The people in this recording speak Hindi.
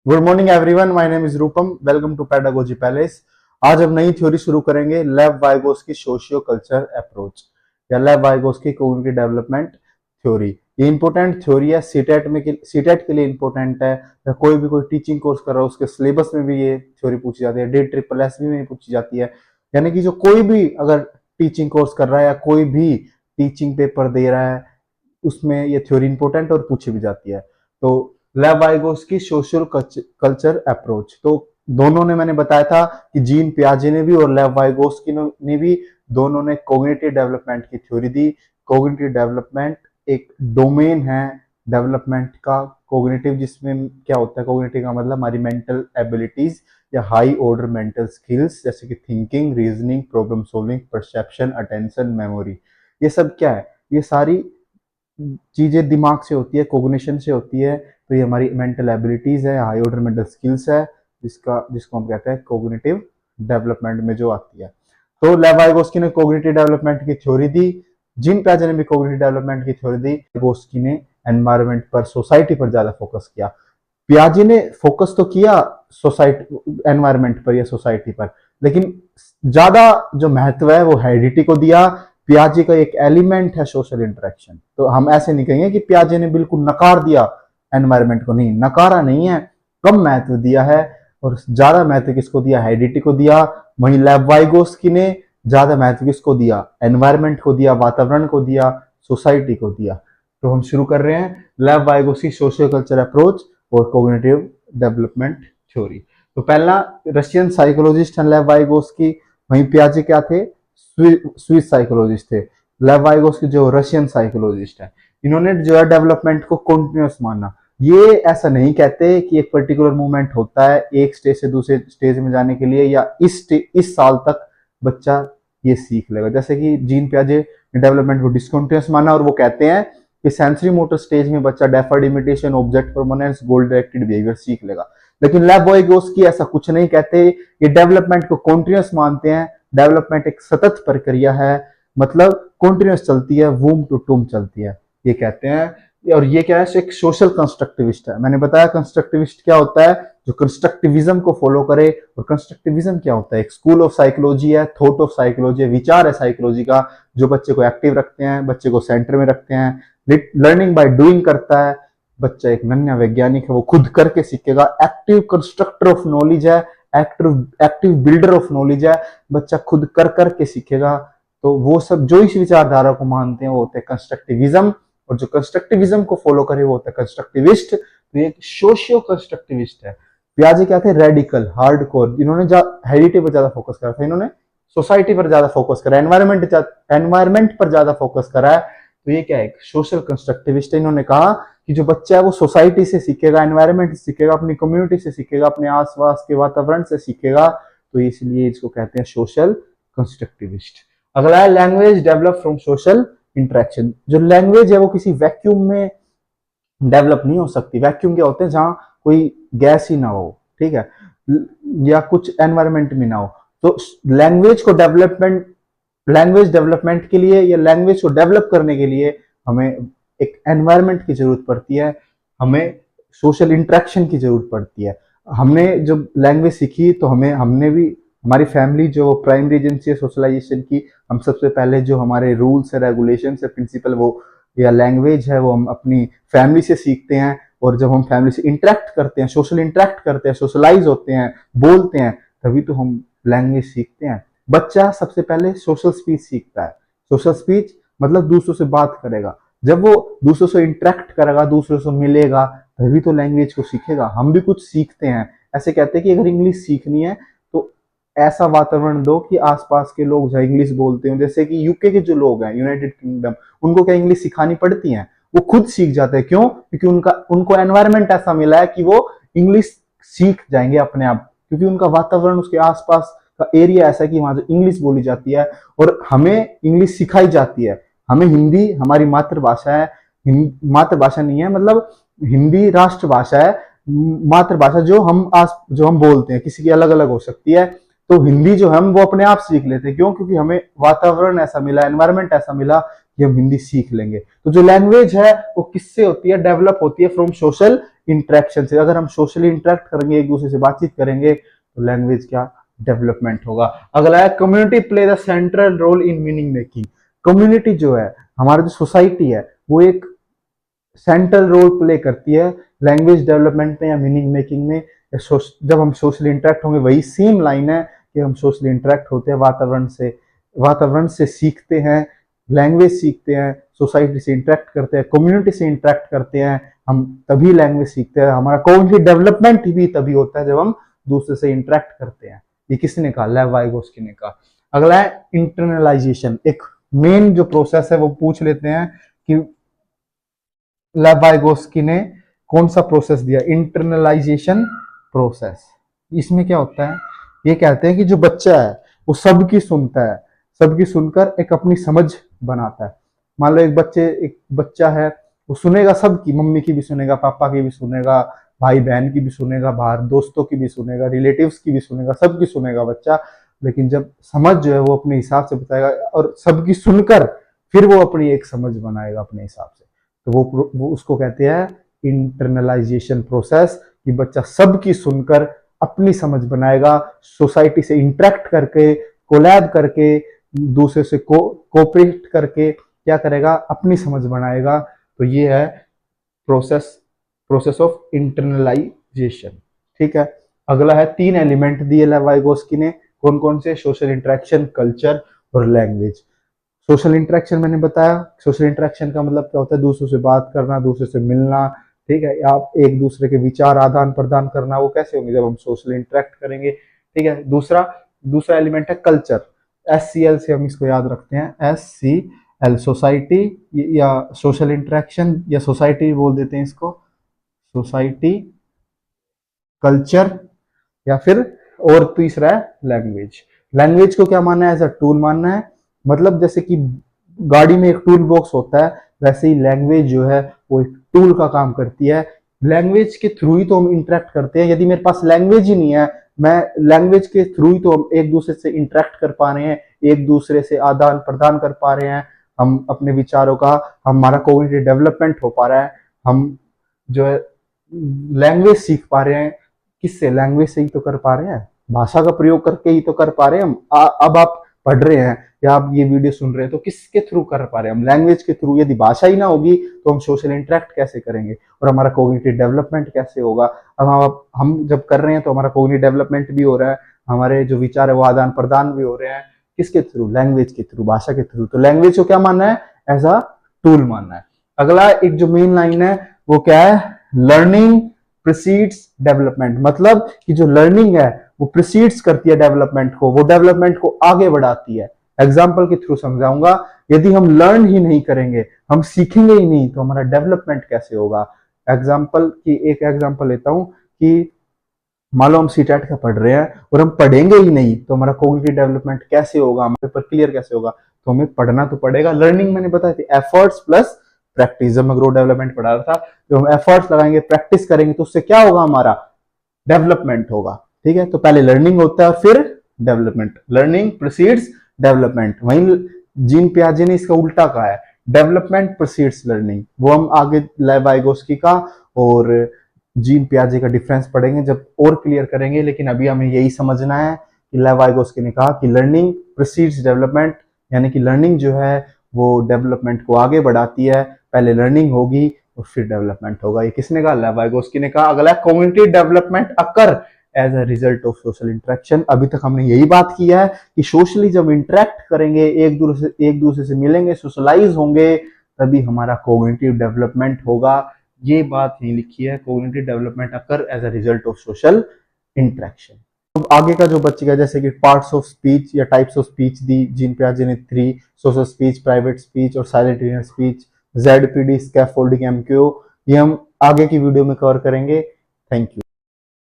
Good morning everyone, my name is Rupam. Welcome to pedagogy palace. आज हम नई थ्योरी शुरू करेंगे, लेव वाइगोस की सोशियो कल्चर अप्रोच या लेव वाइगोस की कॉग्निटिव डेवलपमेंट थ्योरी। ये इंपॉर्टेंट थ्योरी है, सीटेट के लिए इंपॉर्टेंट है, या कोई भी कोई टीचिंग कोर्स कर रहा है उसके सिलेबस में भी ये थ्योरी पूछी जाती है, DSSS में पूछी जाती है। यानी कि जो कोई भी अगर टीचिंग कोर्स कर रहा है या कोई भी टीचिंग पेपर दे रहा है उसमें ये थ्योरी इंपॉर्टेंट और पूछी भी जाती है। तो लेव वाइगोस की सोशल कल्चर अप्रोच, तो दोनों ने, मैंने बताया था कि जीन पियाजे ने भी और लेव वाइगोस की ने भी, दोनों ने कॉग्निटिव डेवलपमेंट की थ्योरी दी। कॉग्निटिव डेवलपमेंट एक डोमेन है डेवलपमेंट का, कॉग्निटिव जिसमें क्या होता है, कॉग्निटिव का मतलब हमारी मेंटल एबिलिटीज या हाई ऑर्डर मेंटल स्किल्स जैसे कि thinking, reasoning, problem solving, perception, attention, memory. ये सब क्या है, ये सारी चीजें दिमाग से होती है, कोग्निशन से होती है। तो ये हमारी मेंटल एबिलिटीज है, हाई ऑर्डर मेंटल स्किल्स है, जिसको हम कहते हैं कॉग्निटिव डेवलपमेंट में जो आती है। तो लेव वाइगोस्की ने कॉग्निटिव डेवलपमेंट की थ्योरी दी, जीन पियाजे ने भी कॉग्निटिव डेवलपमेंट की थ्योरी दी। वाइगोस्की ने एनवायरनमेंट पर, सोसाइटी पर ज्यादा फोकस किया। पियाजे ने फोकस तो किया सोसाइटी, एनवायरनमेंट पर या सोसाइटी पर, लेकिन ज्यादा जो महत्व है वो हेरिडिटी को दिया। पियाजे का एक एलिमेंट है सोशल इंटरेक्शन। तो हम ऐसे नहीं कहेंगे कि पियाजे ने बिल्कुल नकार दिया एनवायरनमेंट को, नहीं, नकारा नहीं है, कम महत्व दिया है। और ज्यादा महत्व किसको दिया, हेरिडिटी को दिया। वहीं लेव वाइगोस्की ने ज्यादा महत्व किसको दिया, एनवायरनमेंट को दिया, वातावरण को दिया, सोसाइटी को दिया। तो हम शुरू कर रहे हैं लेव वाइगोस्की सोशियो कल्चर अप्रोच और कॉग्निटिव डेवलपमेंट थ्योरी। तो पहला रशियन साइकोलॉजिस्ट है लेव वाइगोस्की। वहीं पियाजे क्या थे, स्विस साइकोलॉजिस्ट थे। लेव वाइगोस्की जो रशियन साइकोलॉजिस्ट है, इन्होंने जो है डेवलपमेंट को कंटिन्यूअस माना। ये ऐसा नहीं कहते कि एक पर्टिकुलर मूवमेंट होता है एक स्टेज से दूसरे स्टेज में जाने के लिए, या इस साल तक बच्चा ये सीख लेगा। जैसे कि जीन पियाजे ने डेवलपमेंट को डिसकंटिन्यूअस माना और वो कहते हैं कि सेंसरी मोटर स्टेज में बच्चा डेफर्ड इमिटेशन, ऑब्जेक्ट परमानेंस, गोल डायरेक्टेड बिहेवियर सीख लेगा। लेकिन लेव वाइगोस्की ऐसा कुछ नहीं कहते, ये डेवलपमेंट को कंटिन्यूअस मानते हैं। डेवलपमेंट एक सतत प्रक्रिया है, मतलब कंटिन्यूअस चलती है, वूम टू टूम चलती है, ये कहते हैं। और ये क्या है, एक सोशल कंस्ट्रक्टिविस्ट है। मैंने बताया कंस्ट्रक्टिविस्ट क्या होता है, जो कंस्ट्रक्टिविज्म को फॉलो करे। और कंस्ट्रक्टिविज्म क्या होता है, एक स्कूल ऑफ साइकोलॉजी है, थॉट ऑफ साइकोलॉजी है, विचार है साइकोलॉजी का, जो बच्चे को एक्टिव रखते हैं, बच्चे को सेंटर में रखते हैं, लर्निंग बाय डूइंग करता है। बच्चा एक नन्या वैज्ञानिक है, वो खुद करके सीखेगा। एक्टिव कंस्ट्रक्टर ऑफ नॉलेज है, एक्टिव बिल्डर ऑफ नॉलेज है, बच्चा खुद कर करके सीखेगा। तो वो सब जो इस विचारधारा को मानते हैं वो होते हैं कंस्ट्रक्टिविज्म, और जो कंस्ट्रक्टिविज्म को फॉलो करे वो होता है कंस्ट्रक्टिविस्ट। तो ये सोशियो कंस्ट्रक्टिविस्ट है। पियाजे क्या थे, रेडिकल, हार्डकोर। इन्होंने हेरिडिटी पर ज्यादा फोकस करा था, इन्होंने सोसाइटी पर ज्यादा फोकस करा, एनवायरमेंट पर ज्यादा फोकस करा है। तो ये क्या है, सोशल कंस्ट्रक्टिविस्ट है। इन्होंने कहा कि जो बच्चा है वो सोसाइटी से सीखेगा, एनवायरमेंट से सीखेगा, अपनी कम्युनिटी से सीखेगा, अपने आसपास के वातावरण से सीखेगा। तो इसलिए इसको कहते हैं सोशल कंस्ट्रक्टिविस्ट। अगला है language develop from social interaction. जो लैंग्वेज है वो किसी वैक्यूम में डेवलप नहीं हो सकती। वैक्यूम क्या होते हैं, जहां कोई गैस ही ना हो, ठीक है, या कुछ एनवायरमेंट में ना हो। तो लैंग्वेज डेवलपमेंट के लिए या लैंग्वेज को डेवलप करने के लिए हमें एक एनवायरमेंट की जरूरत पड़ती है, हमें सोशल इंटरेक्शन की जरूरत पड़ती है। हमने जब लैंग्वेज सीखी तो हमने भी, हमारी फैमिली जो प्राइमरी एजेंसी है सोशलाइजेशन की, हम सबसे पहले जो हमारे रूल्स है, रेगुलेशन है, प्रिंसिपल वो या लैंग्वेज है, वो हम अपनी फैमिली से सीखते हैं। और जब हम फैमिली से इंटरेक्ट करते हैं, सोशल इंटरेक्ट करते हैं, सोशलाइज होते हैं, बोलते हैं, तभी तो हम लैंग्वेज सीखते हैं। बच्चा सबसे पहले सोशल स्पीच सीखता है। सोशल स्पीच मतलब दूसरों से बात करेगा। जब वो दूसरों से इंटरेक्ट करेगा, दूसरों से मिलेगा, तभी तो लैंग्वेज को सीखेगा। हम भी कुछ सीखते हैं। ऐसे कहते हैं कि अगर इंग्लिश सीखनी है तो ऐसा वातावरण दो कि आसपास के लोग जहाँ इंग्लिश बोलते हो, जैसे कि यूके के जो लोग हैं, यूनाइटेड किंगडम, उनको क्या इंग्लिश सिखानी पड़ती है, वो खुद सीख जाते हैं। क्यों? क्योंकि उनको एनवायरनमेंट ऐसा मिला है कि वो इंग्लिश सीख जाएंगे अपने आप, क्योंकि उनका वातावरण, उसके आसपास का एरिया ऐसा है कि वहां इंग्लिश बोली जाती है और हमें इंग्लिश सिखाई जाती है। हमें हिंदी हमारी मातृभाषा है, मातृभाषा नहीं है, मतलब हिंदी राष्ट्रभाषा है। मातृभाषा जो हम बोलते हैं, किसी की अलग अलग हो सकती है। तो हिंदी जो हम वो अपने आप सीख लेते हैं। क्यों? क्योंकि हमें वातावरण ऐसा मिला, एनवायरनमेंट ऐसा मिला कि हम हिंदी सीख लेंगे। तो जो लैंग्वेज है वो किससे होती है, डेवलप होती है फ्रॉम सोशल इंटरेक्शन से। अगर हम सोशली इंटरेक्ट करेंगे, एक दूसरे से बातचीत करेंगे, तो लैंग्वेज क्या डेवलपमेंट होगा। अगला है community play the central role in meaning making. Community जो है, हमारा जो सोसाइटी है, वो एक सेंट्रल रोल प्ले करती है लैंग्वेज डेवलपमेंट में या मीनिंग मेकिंग में। जब हम सोशली इंटरेक्ट होंगे, वही सेम लाइन है कि हम सोशली इंटरेक्ट होते हैं वातावरण से सीखते हैं, लैंग्वेज सीखते हैं, सोसाइटी से इंटरेक्ट करते हैं, कम्युनिटी से इंटरेक्ट करते हैं, हम तभी लैंग्वेज सीखते हैं। हमारा कॉग्निटिव डेवलपमेंट भी तभी होता है जब हम दूसरे से इंटरेक्ट करते हैं। ये किसने कहा, लेव वाइगोस्की ने कहा। अगला है इंटरनलाइजेशन। एक मेन जो प्रोसेस है वो पूछ लेते हैं कि लेव वाइगोस्की ने कौन सा प्रोसेस दिया, इंटरनलाइजेशन प्रोसेस। इसमें क्या होता है, ये कहते हैं कि जो बच्चा है वो सबकी सुनता है, सबकी सुनकर एक अपनी समझ बनाता है। मान लो एक बच्चा है, वो सुनेगा सबकी, मम्मी की भी सुनेगा, पापा की भी सुनेगा, भाई बहन की भी सुनेगा, बाहर दोस्तों की भी सुनेगा, रिलेटिव्स की भी सुनेगा, सबकी सुनेगा बच्चा। लेकिन जब समझ जो है वो अपने हिसाब से बताएगा और सबकी सुनकर फिर वो अपनी एक समझ बनाएगा अपने हिसाब से। तो वो उसको कहते हैं इंटरनलाइजेशन प्रोसेस, कि बच्चा सबकी सुनकर अपनी समझ बनाएगा, सोसाइटी से इंटरेक्ट करके, कोलैब करके, दूसरे से कोऑपरेट करके क्या करेगा, अपनी समझ बनाएगा। तो ये है प्रोसेस ऑफ इंटरनलाइजेशन। ठीक है। अगला है 3 एलिमेंट दिए लेव वाइगोस्की ने, कौन कौन से, सोशल इंटरेक्शन, कल्चर और लैंग्वेज। सोशल इंटरेक्शन मैंने बताया, सोशल इंटरेक्शन का मतलब क्या होता है, दूसरों से बात करना, दूसरे से मिलना, ठीक है, आप एक दूसरे के विचार आदान प्रदान करना। वो कैसे होंगे, जब हम सोशल इंटरेक्ट करेंगे। ठीक है। दूसरा एलिमेंट है कल्चर। SCL से हम इसको याद रखते हैं, SCL, सोसाइटी या सोशल इंटरेक्शन या सोसाइटी बोल देते हैं इसको, सोसाइटी, कल्चर या फिर, और तीसरा है लैंग्वेज। लैंग्वेज को क्या मानना है, एज अ टूल मानना है। मतलब जैसे कि गाड़ी में एक टूल बॉक्स होता है, वैसे ही लैंग्वेज जो है वो एक टूल का काम करती है। लैंग्वेज के थ्रू ही तो हम इंटरेक्ट करते हैं। यदि मेरे पास लैंग्वेज ही नहीं है, मैं लैंग्वेज के थ्रू ही तो हम एक दूसरे से इंटरेक्ट कर पा रहे हैं, एक दूसरे से आदान प्रदान कर पा रहे हैं, हम अपने विचारों का, हमारा कॉग्निटिव डेवलपमेंट हो पा रहा है, हम जो है लैंग्वेज सीख पा रहे हैं। किससे, लैंग्वेज से ही तो कर पा रहे हैं, भाषा का प्रयोग करके ही तो कर पा रहे हैं हम। अब आप पढ़ रहे हैं या आप ये वीडियो सुन रहे हैं तो किसके थ्रू कर पा रहे हैं हम, लैंग्वेज के थ्रू। यदि भाषा ही ना होगी तो हम सोशल इंटरेक्ट कैसे करेंगे और हमारा कॉग्निटिव डेवलपमेंट कैसे होगा। अब हम जब कर रहे हैं तो हमारा कॉग्निटिव डेवलपमेंट भी हो रहा है, हमारे जो विचार है वो आदान प्रदान भी हो रहे हैं। किसके थ्रू, लैंग्वेज के थ्रू, भाषा के थ्रू। तो लैंग्वेज को क्या मानना है, एज अ टूल मानना है। अगला एक जो मेन लाइन है वो क्या है, लर्निंग प्रीसीड्स डेवलपमेंट। मतलब कि जो लर्निंग है वो प्रीसीड्स करती है डेवलपमेंट को, वो डेवलपमेंट को आगे बढ़ाती है। एग्जाम्पल के थ्रू समझाऊंगा। यदि हम लर्न ही नहीं करेंगे, हम सीखेंगे ही नहीं, तो हमारा डेवलपमेंट कैसे होगा। एक एग्जाम्पल लेता हूं कि मान लो हम सीटेट का पढ़ रहे हैं और हम पढ़ेंगे ही नहीं, तो हमारा कॉग्निटिव डेवलपमेंट कैसे होगा, हमारे पेपर क्लियर कैसे होगा। तो हमें पढ़ना तो पड़ेगा। लर्निंग मैंने बताया थी, एफर्ट्स प्लस प्रैक्टिस। जब मैं ग्रो डेवलपमेंट पढ़ा रहा था, जो हम एफर्ट्स लगाएंगे, प्रैक्टिस करेंगे, तो उससे क्या होगा, हमारा डेवलपमेंट होगा। ठीक है। तो पहले लर्निंग होता है और फिर डेवलपमेंट। Learning precedes development. वहीं जीन पियाजे ने इसका उल्टा कहा है, डेवलपमेंट प्रीसीड्स लर्निंग। वो हम आगे लेव वाइगोस्की का और जीन पियाजे का डिफरेंस पढ़ेंगे जब और क्लियर करेंगे। लेकिन अभी हमें यही समझना है कि लेव वाइगोस्की ने कहा कि लर्निंग प्रीसीड्स डेवलपमेंट, यानी कि लर्निंग जो है वो डेवलपमेंट को आगे बढ़ाती है। पहले लर्निंग होगी और फिर डेवलपमेंट होगा। ये किसने कहा, लेव वाइगोस्की ने कहा। अगला cognitive development occur as a result of social interaction. अभी तक हमने यही बात की है कि सोशली जब इंटरेक्ट करेंगे, एक दूसरे से मिलेंगे, सोशलाइज होंगे, तभी हमारा कॉग्निटिव डेवलपमेंट होगा। ये बात नहीं लिखी है, cognitive development occur as a result of social interaction. तो आगे का जो बचेगा, जैसे कि पार्ट्स ऑफ स्पीच या टाइप्स ऑफ स्पीच दी जीन पियाजे ने 3, सोशल स्पीच, प्राइवेट स्पीच और silent inner speech, ZPD, scaffolding, MQ। ये हम आगे की वीडियो में कवर करेंगे। Thank you.